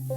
We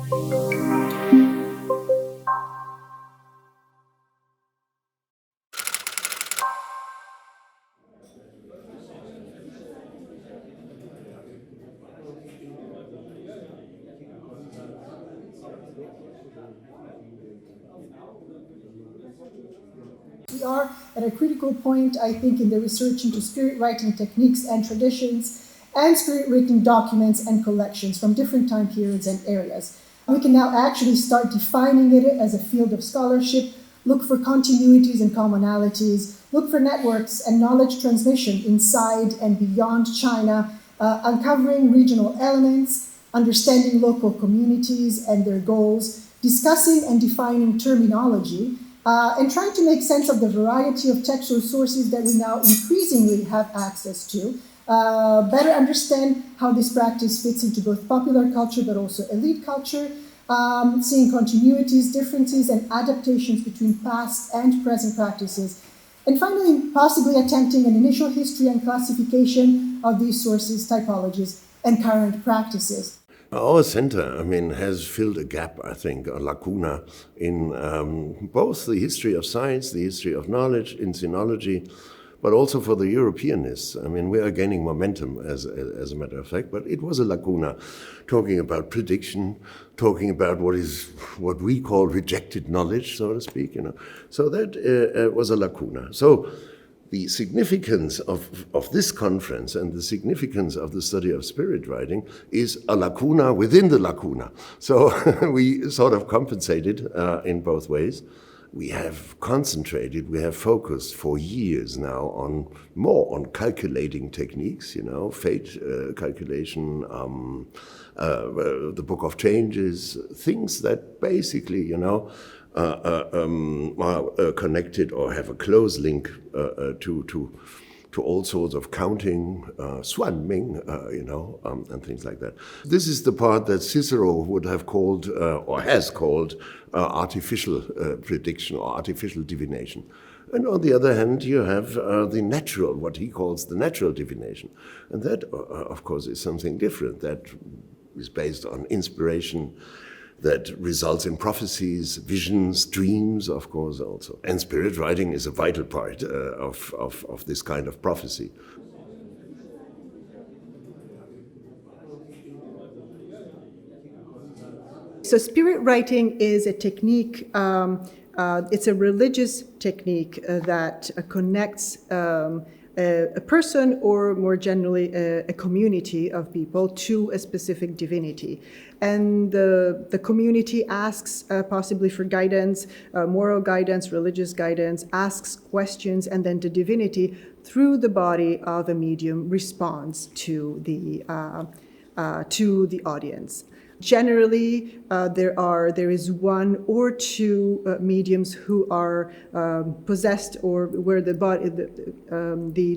are at a critical point, I think, in the research into spirit writing techniques and traditions and spirit written documents and collections from different time periods and areas. We can now actually start defining it as a field of scholarship, look for continuities and commonalities, look for networks and knowledge transmission inside and beyond China, uncovering regional elements, understanding local communities and their goals, discussing and defining terminology, and trying to make sense of the variety of textual sources that we now increasingly have access to, better understand how this practice fits into both popular culture but also elite culture, seeing continuities, differences, and adaptations between past and present practices, and finally, possibly attempting an initial history and classification of these sources, typologies, and current practices. Our center, has filled a gap, I think, a lacuna in both the history of science, the history of knowledge, in sinology, but also for the Europeanists. We are gaining momentum, as a matter of fact, but it was a lacuna, talking about prediction, talking about what we call rejected knowledge, so to speak. So that was a lacuna. So the significance of this conference and the significance of the study of spirit writing is a lacuna within the lacuna. So we sort of compensated in both ways. We have concentrated, we have focused for years now more on calculating techniques, fate calculation, the Book of Changes, things that basically, are connected or have a close link to all sorts of counting, swimming, and things like that. This is the part that Cicero would have called, or has called, artificial prediction or artificial divination. And on the other hand, you have the natural, what he calls the natural divination. And that, of course, is something different. That is based on inspiration, that results in prophecies, visions, dreams, of course, also. And spirit writing is a vital part of this kind of prophecy. So spirit writing is a technique, it's a religious technique that connects a person, or more generally a community of people, to a specific divinity. And the community asks possibly for guidance, moral guidance, religious guidance, asks questions, and then the divinity, through the body of a medium, responds to the audience. Generally, there is one or two mediums who are possessed, or where the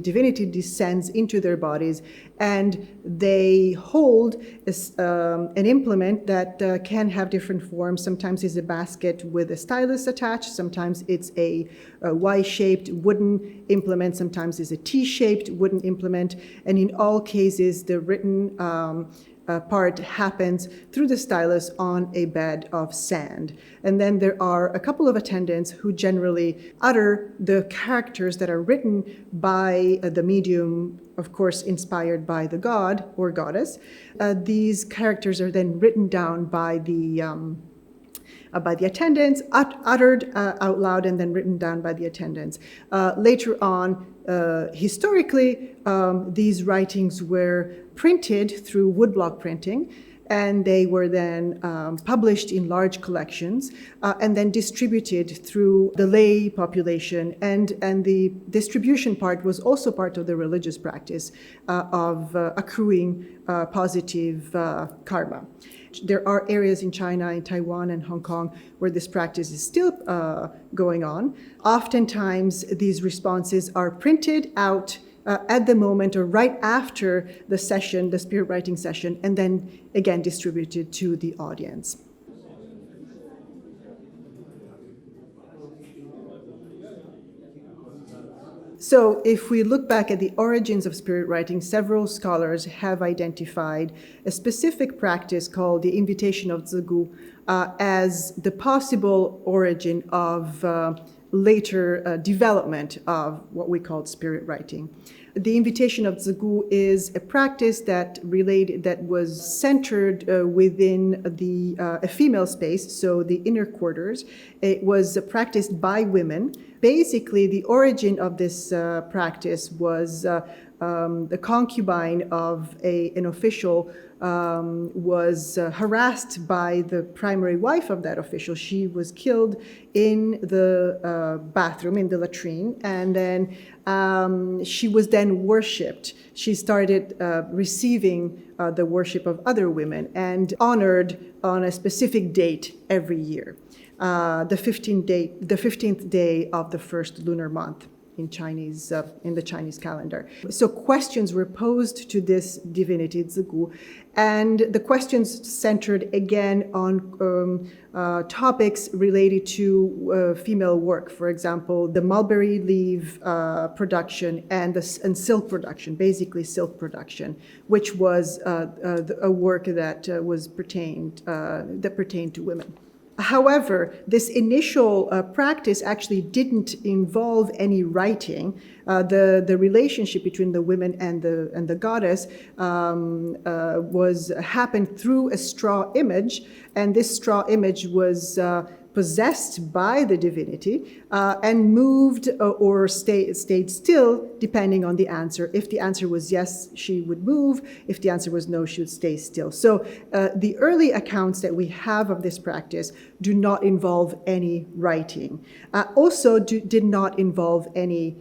divinity descends into their bodies, and they hold an implement that can have different forms. Sometimes it's a basket with a stylus attached. Sometimes it's a Y-shaped wooden implement. Sometimes it's a T-shaped wooden implement. And in all cases, the written part happens through the stylus on a bed of sand. And then there are a couple of attendants who generally utter the characters that are written by the medium, of course inspired by the god or goddess. These characters are then written down by the attendants, uttered out loud, and then written down by the attendants. Later on, historically, these writings were printed through woodblock printing, and they were then published in large collections and then distributed through the lay population. And the distribution part was also part of the religious practice of accruing positive karma. There are areas in China, in Taiwan and Hong Kong, where this practice is still going on. Oftentimes, these responses are printed out at the moment or right after the session, the spirit writing session, and then again distributed to the audience. So if we look back at the origins of spirit writing, several scholars have identified a specific practice called the invitation of Zigu as the possible origin of later development of what we call spirit writing. The invitation of Zigu is a practice that was centered within a female space, so the inner quarters. It was practiced by women. Basically, the origin of this practice was the concubine of an official was harassed by the primary wife of that official. She was killed in the bathroom, in the latrine, and then she was then worshipped. She started receiving the worship of other women and honored on a specific date every year, the 15th day of the first lunar month in the Chinese calendar. So questions were posed to this divinity, Zigu, and the questions centered again on topics related to female work. For example, the mulberry leaf production and silk production, basically silk production, which was a work that pertained to women. However, this initial practice actually didn't involve any writing. The relationship between the women and the goddess happened through a straw image, and this straw image was possessed by the divinity and moved or stayed still depending on the answer. If the answer was yes, she would move. If the answer was no, she would stay still. So the early accounts that we have of this practice do not involve any writing. Also did not involve any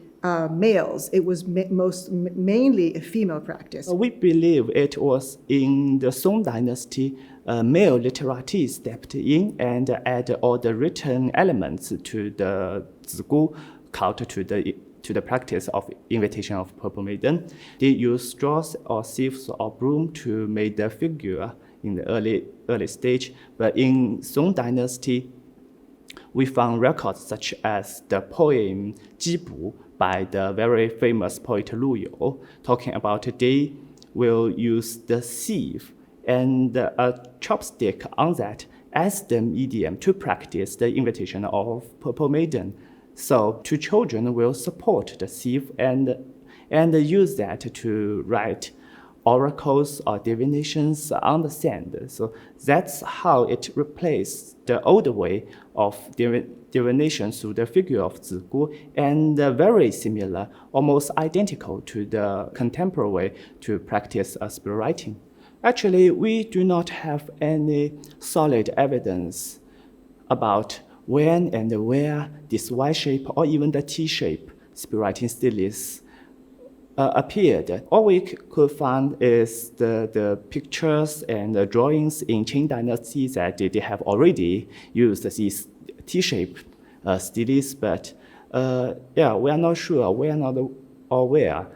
males. It was mainly a female practice. We believe it was in the Song Dynasty. Male literati stepped in and added all the written elements to the Zigu cult, to the practice of invitation of purple maiden. They used straws or sieves or broom to make the figure in the early stage. But in Song Dynasty, we found records such as the poem Jibu by the very famous poet Lu You, talking about they will use the sieve and a chopstick on that as the medium to practice the invitation of purple maiden. So two children will support the sieve and use that to write oracles or divinations on the sand. So that's how it replaced the old way of divination through the figure of Zigu, and very similar, almost identical to the contemporary way to practice spirit writing. Actually, we do not have any solid evidence about when and where this Y-shape or even the T-shape spirit writing styles appeared. All we could find is the pictures and the drawings in Qing Dynasty that they have already used these T-shape styles, but we are not sure. We are not aware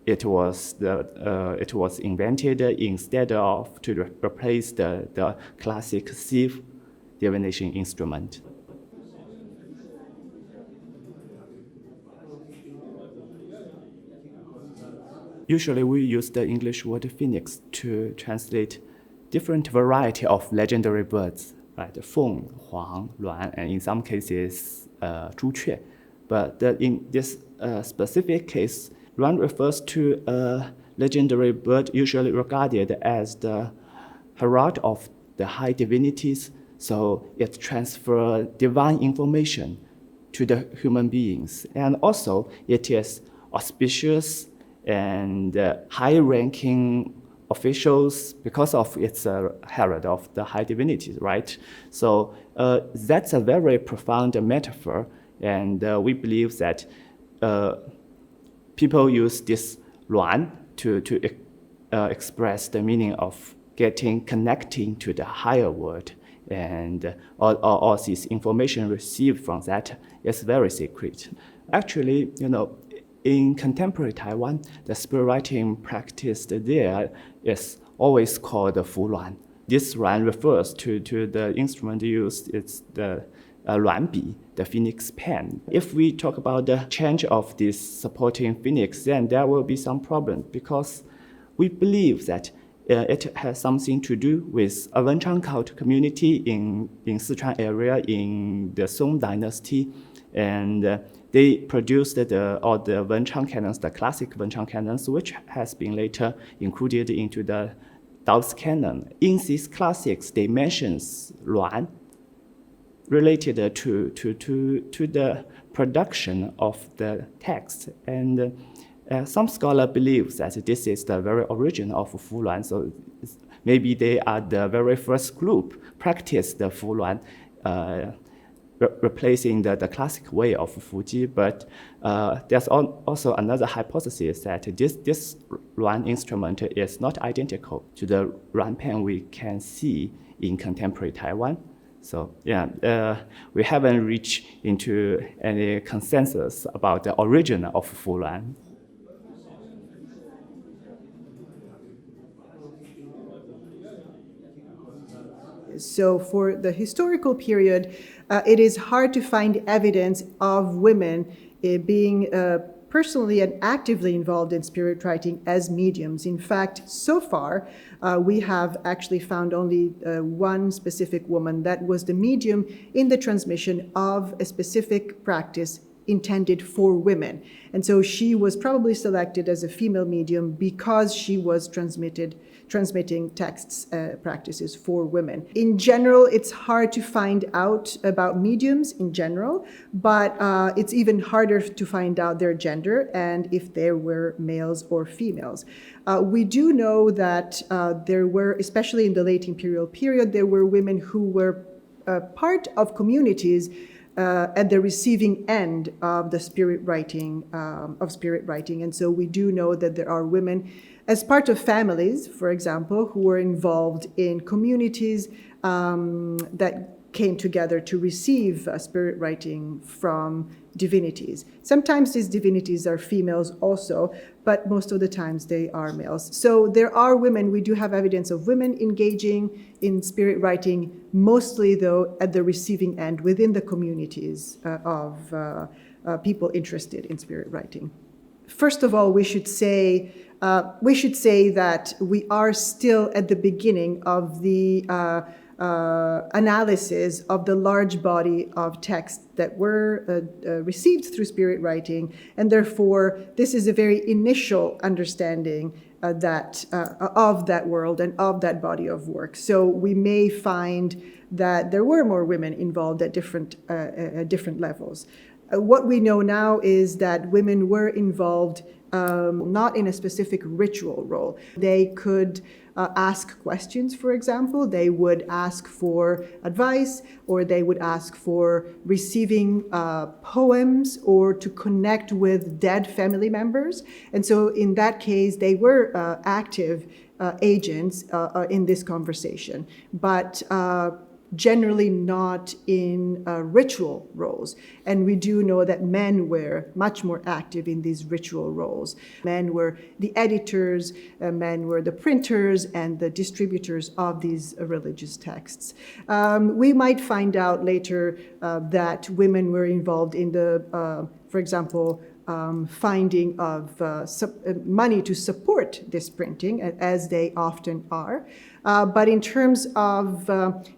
it was invented instead of to replace the classic sieve divination instrument. Usually we use the English word phoenix to translate different variety of legendary birds, right? Feng, Huang, Luan, and in some cases, Zhu Que. But in this specific case, Luan refers to a legendary bird usually regarded as the herald of the high divinities, so it transfers divine information to the human beings. And also, it is auspicious and high-ranking officials because of its herald of the high divinities, right? So that's a very profound metaphor, and we believe that people use this Luan to express the meaning of connecting to the higher world, and all this information received from that is very sacred. Actually, in contemporary Taiwan, the spirit writing practiced there is always called the Fu Luan. This Luan refers to the instrument used. It's the 软笔, the phoenix pen. If we talk about the change of this supporting phoenix, then there will be some problem because we believe that it has something to do with a Wenchang cult community in Sichuan area in the Song Dynasty, and they produced all the Wenchang canons, the classic Wenchang canons, which has been later included into the Daoist canon. In these classics, they mentions Luan related to the production of the text, and some scholars believe that this is the very origin of Fulan, so maybe they are the very first group practice the Fulan, replacing the classic way of Fuji. But there's also another hypothesis that this Luan instrument is not identical to the Luan pen we can see in contemporary Taiwan. So yeah, we haven't reached into any consensus about the origin of Fulan. So for the historical period, it is hard to find evidence of women being personally and actively involved in spirit writing as mediums. In fact, so far, we have actually found only one specific woman that was the medium in the transmission of a specific practice intended for women. And so she was probably selected as a female medium because she was transmitting texts, practices for women. In general, it's hard to find out about mediums in general, but it's even harder to find out their gender and if they were males or females. We do know that there were, especially in the late imperial period, there were women who were part of communities at the receiving end of the spirit writing, and so we do know that there are women as part of families, for example, who were involved in communities that came together to receive spirit writing from divinities. Sometimes these divinities are females also, but most of the times they are males. So there are women, we do have evidence of women engaging in spirit writing, mostly though at the receiving end within the communities of people interested in spirit writing. First of all, we should say that we are still at the beginning of the analysis of the large body of texts that were received through spirit writing, and therefore this is a very initial understanding of that world and of that body of work. So we may find that there were more women involved at different levels. What we know now is that women were involved not in a specific ritual role. They could ask questions, for example. They would ask for advice, or they would ask for receiving poems or to connect with dead family members. And so in that case, they were active agents in this conversation, but generally not in ritual roles. And we do know that men were much more active in these ritual roles. Men were the editors, men were the printers and the distributors of these religious texts. We might find out later that women were involved in the, for example, finding of money to support this printing, as they often are. But in terms of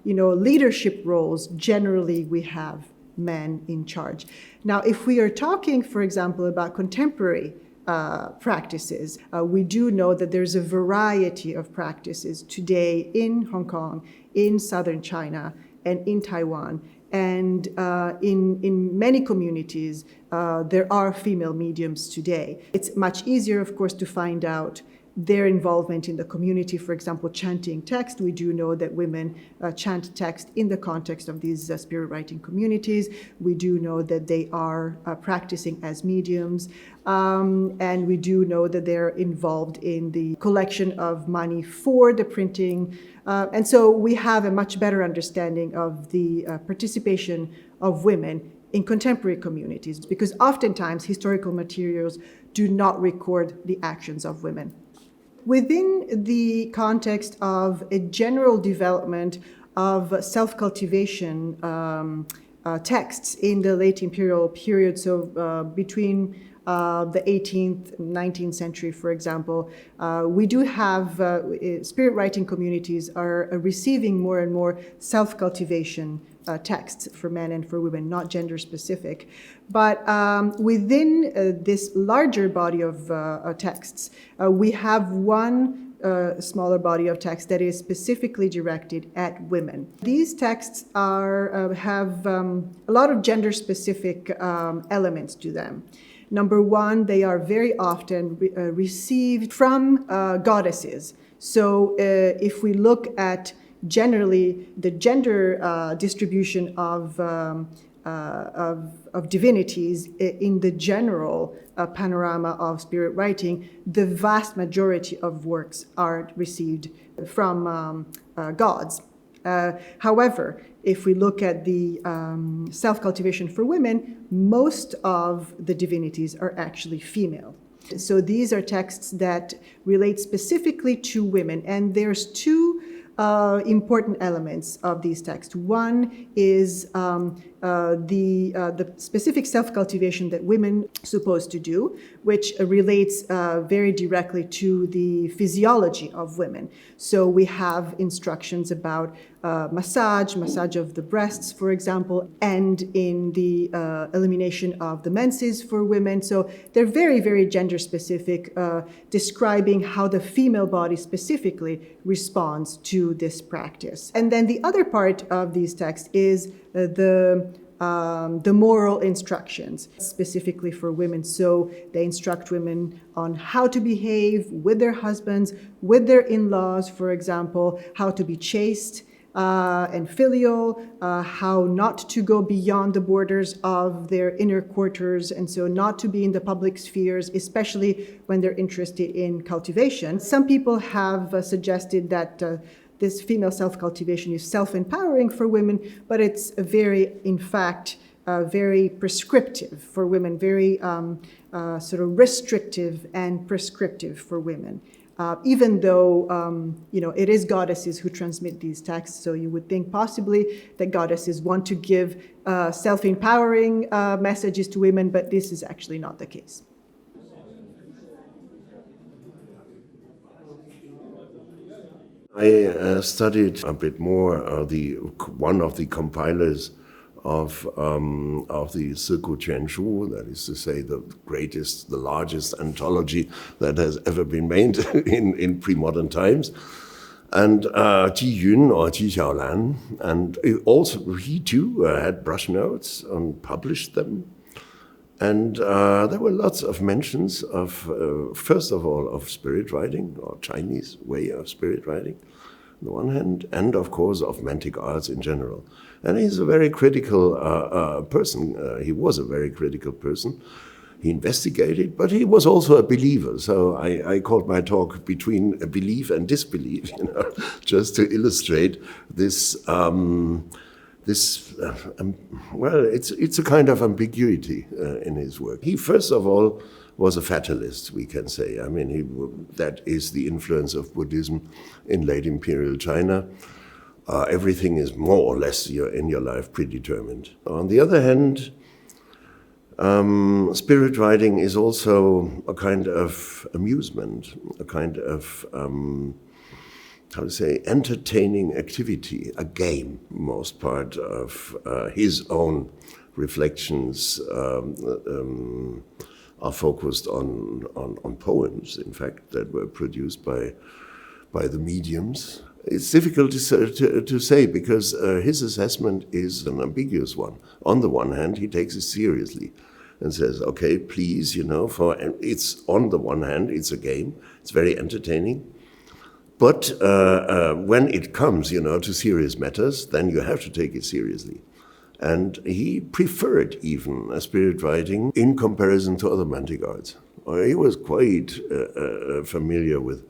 leadership roles, generally we have men in charge. Now, if we are talking, for example, about contemporary practices, we do know that there's a variety of practices today in Hong Kong, in southern China, and in Taiwan. And in many communities, there are female mediums today. It's much easier, of course, to find out their involvement in the community. For example, chanting text. We do know that women chant text in the context of these spirit writing communities. We do know that they are practicing as mediums. And we do know that they're involved in the collection of money for the printing. And so we have a much better understanding of the participation of women in contemporary communities, because oftentimes historical materials do not record the actions of women. Within the context of a general development of self-cultivation texts in the late imperial period, so between the 18th and 19th century, for example, we do have spirit writing communities are receiving more and more self-cultivation texts for men and for women, not gender specific. But within this larger body of texts, we have one smaller body of text that is specifically directed at women. These texts have a lot of gender-specific elements to them. Number one, they are very often received from goddesses. So if we look at generally the gender distribution of divinities in the general panorama of spirit writing, the vast majority of works are received from gods. However, if we look at the self-cultivation for women, most of the divinities are actually female. So these are texts that relate specifically to women, and there's two important elements of these texts. One is the specific self-cultivation that women are supposed to do, which relates very directly to the physiology of women. So we have instructions about massage of the breasts, for example, and in the elimination of the menses for women. So they're very, very gender-specific, describing how the female body specifically responds to this practice. And then the other part of these texts is the moral instructions, specifically for women. So they instruct women on how to behave with their husbands, with their in-laws, for example, how to be chaste and filial, how not to go beyond the borders of their inner quarters, and so not to be in the public spheres, especially when they're interested in cultivation. Some people have suggested that this female self-cultivation is self-empowering for women, but it's very, in fact, very prescriptive for women, very sort of restrictive and prescriptive for women. Even though, it is goddesses who transmit these texts, so you would think possibly that goddesses want to give self-empowering messages to women, but this is actually not the case. I studied a bit more one of the compilers of the Siku Quanshu, that is to say the largest anthology that has ever been made in pre-modern times, and Ji Yun or Ji Xiaolan, and he too had brush notes and published them. And there were lots of mentions of, first of all, of spirit writing, or Chinese way of spirit writing, on the one hand, and of course of mantic arts in general. And he's a very critical person. He was a very critical person. He investigated, but he was also a believer. So I called my talk Between a Belief and Disbelief, just to illustrate this. It's a kind of ambiguity in his work. He, first of all, was a fatalist, we can say. I mean, that is the influence of Buddhism in late imperial China. Everything is more or less in your life predetermined. On the other hand, spirit writing is also a kind of amusement, a kind of entertaining activity, a game. Most part of his own reflections are focused on poems, in fact, that were produced by the mediums. It's difficult to say because his assessment is an ambiguous one. On the one hand, he takes it seriously and says, okay, please, it's on the one hand, it's a game, it's very entertaining. But when it comes, to serious matters, then you have to take it seriously. And he preferred even spirit writing in comparison to other mantic arts. He was quite familiar with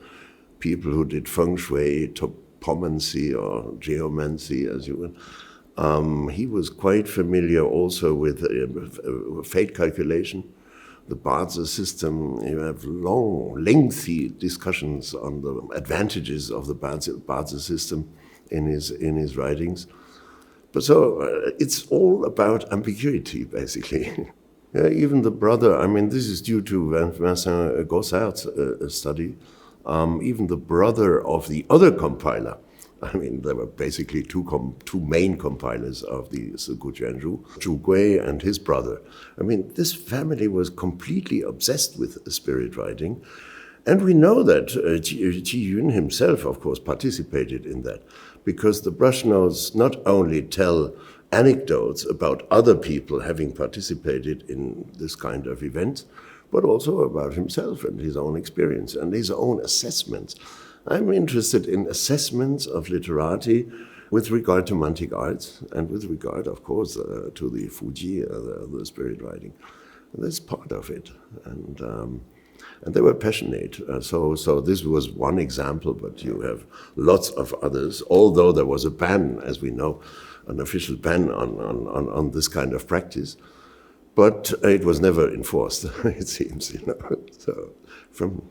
people who did feng shui, topomancy or geomancy, as you will. He was quite familiar also with fate calculation. The Barzer system, you have lengthy discussions on the advantages of the Barzer system in his writings. But so it's all about ambiguity, basically. Yeah, even the brother, I mean, this is due to Vincent Gossard's study, even the brother of the other compiler, I mean, there were basically two main compilers of the Zigujianzhu, Zhu Gui and his brother. I mean, this family was completely obsessed with spirit writing. And we know that Qi Yun himself, of course, participated in that, because the brush notes not only tell anecdotes about other people having participated in this kind of event, but also about himself and his own experience and his own assessments. I'm interested in assessments of literati with regard to Mantic arts and with regard, of course, to the Fuji, the spirit writing. That's part of it. And they were passionate. So this was one example, but you have lots of others, although there was a ban, as we know, an official ban on this kind of practice. But it was never enforced, it seems, you know. So from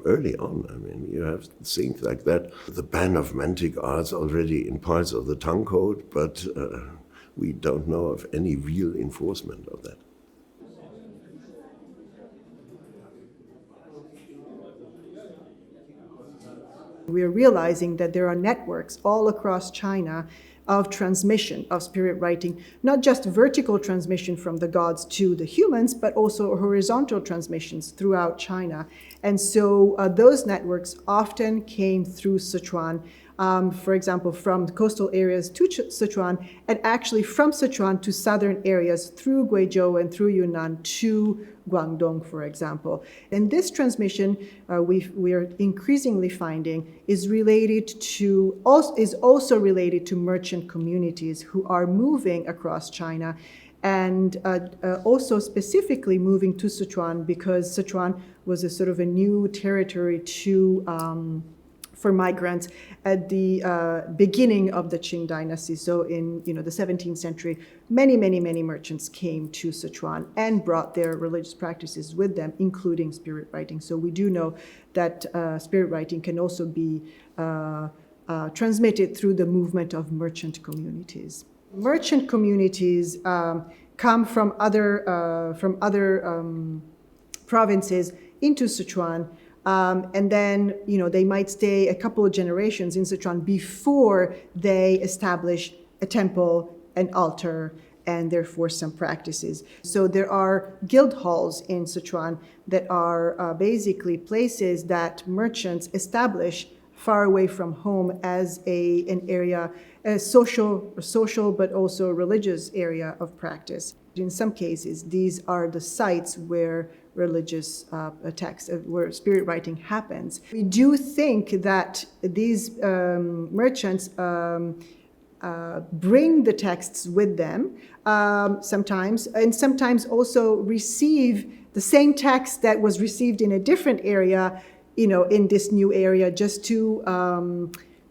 early on, I mean, you have things like that. The ban of Mantic arts already in parts of the Tang Code, but we don't know of any real enforcement of that. We are realizing that there are networks all across China of transmission of spirit writing, not just vertical transmission from the gods to the humans, but also horizontal transmissions throughout China. And so those networks often came through Sichuan, for example, from the coastal areas to Sichuan, and actually from Sichuan to southern areas through Guizhou and through Yunnan to Guangdong, for example. And this transmission, we are increasingly finding, is also related to merchant communities who are moving across China, and also specifically moving to Sichuan, because Sichuan was a sort of a new territory for migrants at the beginning of the Qing dynasty. So in the 17th century, many merchants came to Sichuan and brought their religious practices with them, including spirit writing. So we do know that spirit writing can also be transmitted through the movement of merchant communities. Merchant communities come from other provinces into Sichuan. And then, they might stay a couple of generations in Sichuan before they establish a temple, an altar, and therefore some practices. So there are guild halls in Sichuan that are basically places that merchants establish far away from home as an area, a social but also religious area of practice. In some cases, these are the sites where religious texts, where spirit writing happens. We do think that these merchants bring the texts with them sometimes, and sometimes also receive the same text that was received in a different area, in this new area, just to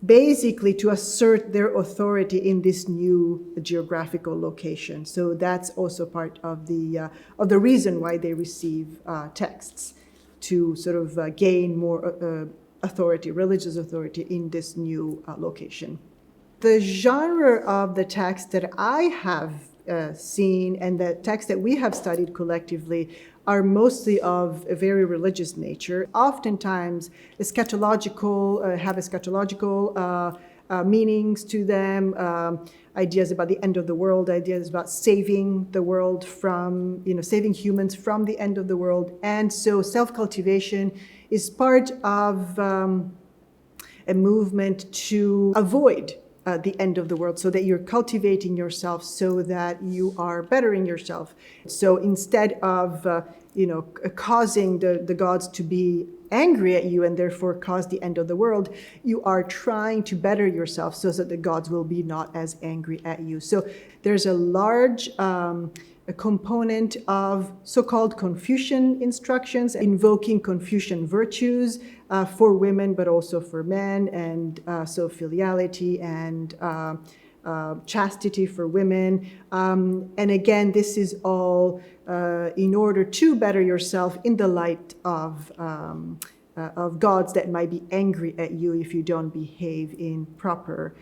basically to assert their authority in this new geographical location. So that's also part of the reason why they receive texts, to sort of gain more authority, religious authority in this new location. The genre of the text that I have seen and the text that we have studied collectively are mostly of a very religious nature. Oftentimes, have eschatological meanings to them, ideas about the end of the world, ideas about saving the world from, saving humans from the end of the world. And so self-cultivation is part of a movement to avoid the end of the world, so that you're cultivating yourself, so that you are bettering yourself. So instead of causing the gods to be angry at you and therefore cause the end of the world, you are trying to better yourself so that the gods will be not as angry at you. So there's a large a component of so-called Confucian instructions, invoking Confucian virtues for women, but also for men, and so filiality and chastity for women. And again, this is all in order to better yourself in the light of gods that might be angry at you if you don't behave in proper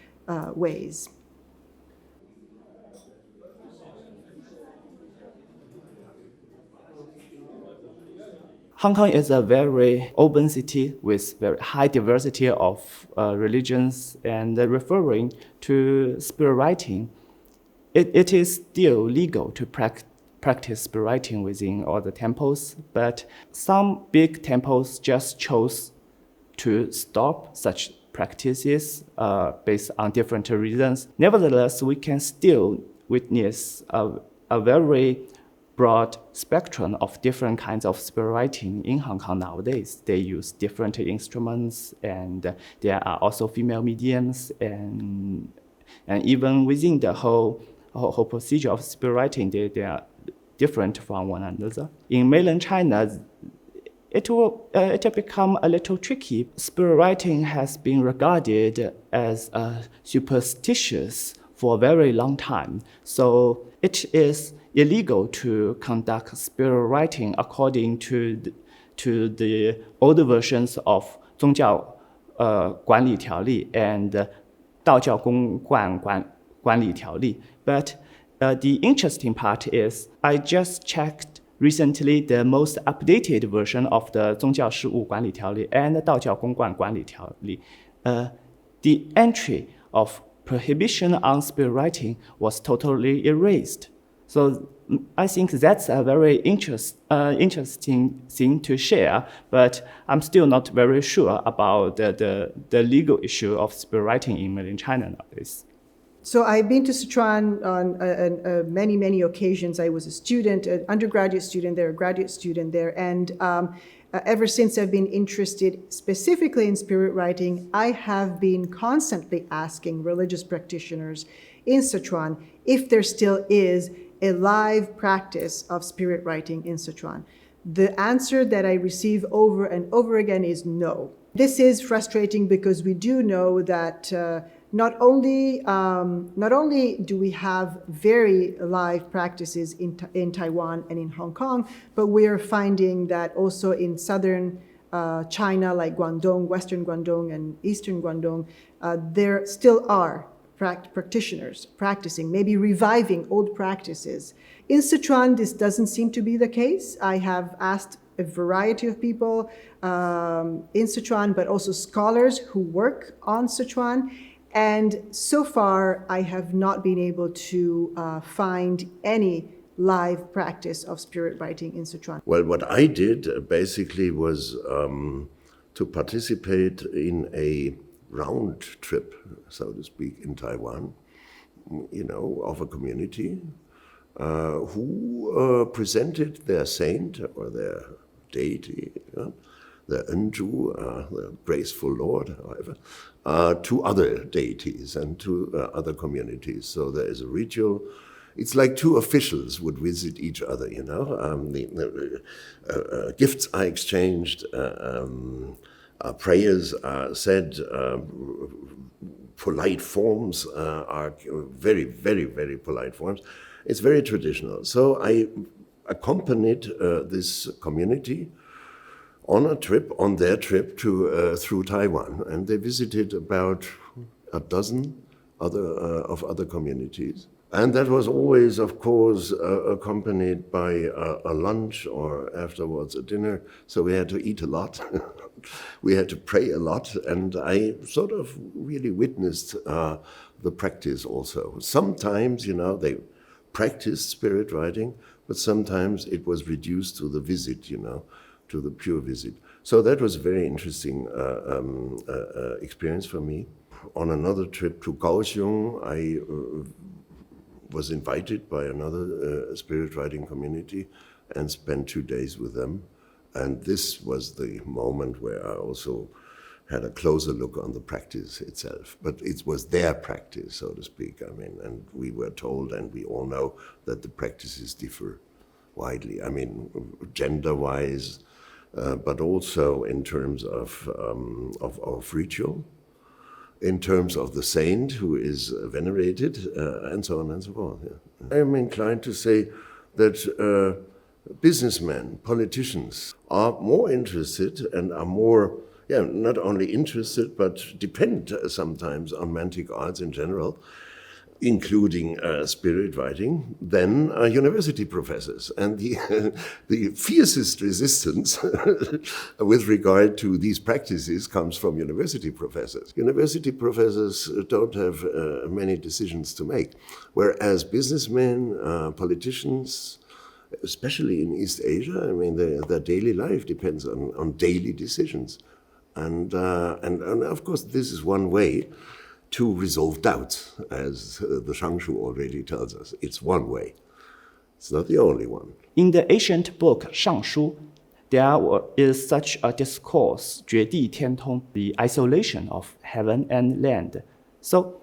ways. Hong Kong is a very open city with very high diversity of religions, and referring to spirit writing, it is still legal to practice spirit writing within all the temples, but some big temples just chose to stop such practices based on different reasons. Nevertheless, we can still witness a very broad spectrum of different kinds of spirit writing in Hong Kong nowadays. They use different instruments, and there are also female mediums, and even within the whole procedure of spirit writing, they are different from one another. In mainland China, it have become a little tricky. Spirit writing has been regarded as superstitious for a very long time. So it is illegal to conduct spirit writing according to the older versions of 宗教管理条例 and 道教公观管理条例. But the interesting part is I just checked recently the most updated version of the 宗教事务管理条例 and 道教公观管理条例. The entry of prohibition on spirit writing was totally erased. So I think that's a very interesting thing to share, but I'm still not very sure about the legal issue of spirit writing in mainland China nowadays. So I've been to Sichuan on many occasions. I was a student, an undergraduate student there, a graduate student there, and ever since I've been interested specifically in spirit writing, I have been constantly asking religious practitioners in Sichuan if there still is a live practice of spirit writing in Sichuan. The answer that I receive over and over again is no. This is frustrating because we do know that not only do we have very live practices in Taiwan and in Hong Kong, but we are finding that also in southern China, like Guangdong, western Guangdong, and eastern Guangdong, there still are practitioners practicing, maybe reviving old practices. In Sichuan, this doesn't seem to be the case. I have asked a variety of people in Sichuan, but also scholars who work on Sichuan. And so far, I have not been able to find any live practice of spirit writing in Sichuan. Well, what I did basically was to participate in a round trip, so to speak, in Taiwan, of a community who presented their saint or their deity, the Enju, the graceful Lord, however, to other deities and to other communities. So there is a ritual. It's like two officials would visit each other, the gifts are exchanged, prayers are said, polite forms are very, very, very polite forms. It's very traditional. So I accompanied this community on their trip through Taiwan, and they visited about a dozen other communities. And that was always, of course, accompanied by a lunch or afterwards a dinner. So we had to eat a lot. We had to pray a lot. And I sort of really witnessed the practice also. Sometimes, they practiced spirit writing, but sometimes it was reduced to the visit, to the pure visit. So that was a very interesting experience for me. On another trip to Kaohsiung, I was invited by another spirit writing community and spent 2 days with them. And this was the moment where I also had a closer look on the practice itself. But it was their practice, so to speak. And we were told, and we all know, that the practices differ widely. Gender-wise, but also in terms of ritual, in terms of the saint who is venerated, and so on and so forth. Yeah. I'm inclined to say that businessmen, politicians, are more interested and are more, not only interested, but depend sometimes on mantic arts in general, including spirit writing, than university professors. And the fiercest resistance with regard to these practices comes from university professors. University professors don't have many decisions to make, whereas businessmen, politicians, especially in East Asia, I mean, their daily life depends on daily decisions. And of course, this is one way to resolve doubts, as the Shangshu already tells us. It's one way. It's not the only one. In the ancient book Shangshu, there is such a discourse, 绝地天通, the isolation of heaven and land. So,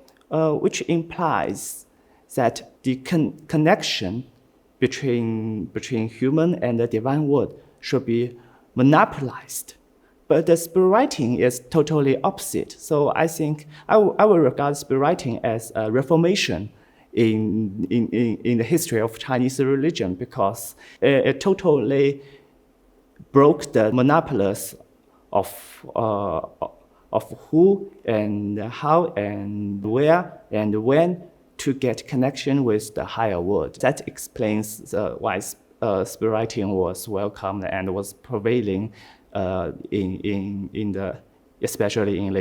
which implies that the connection between human and the divine world should be monopolized. But the spirit writing is totally opposite. So I think I will regard spirit writing as a reformation in the history of Chinese religion, because it totally broke the monopolies of who and how and where and when to get connection with the higher world. That explains why spirit writing was welcomed and was prevailing especially in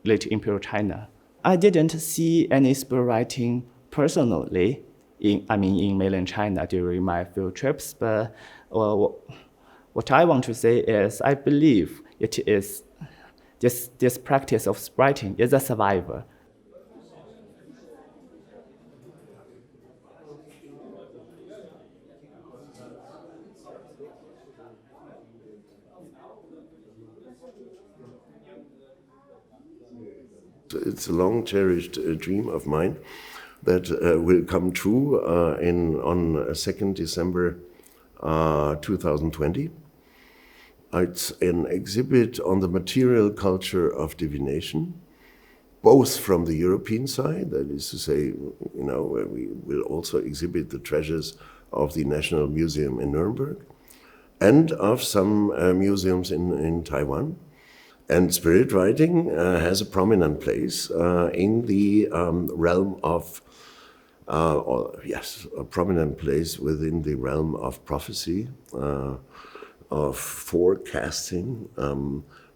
late Imperial China. I didn't see any spirit writing personally in mainland China during my field trips, but what I want to say is I believe it is this practice of spirit writing is a survivor. It's a long-cherished dream of mine that will come true on 2nd December 2020. It's an exhibit on the material culture of divination, both from the European side, that is to say, where we will also exhibit the treasures of the National Museum in Nuremberg, and of some museums in Taiwan. And spirit writing has a prominent place in the realm of, a prominent place within the realm of prophecy, of forecasting,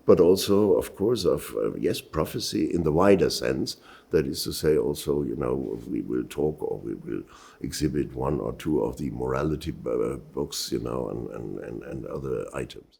but also, of course, of, prophecy in the wider sense. That is to say, also, we will talk or we will exhibit one or two of the morality books, and other items.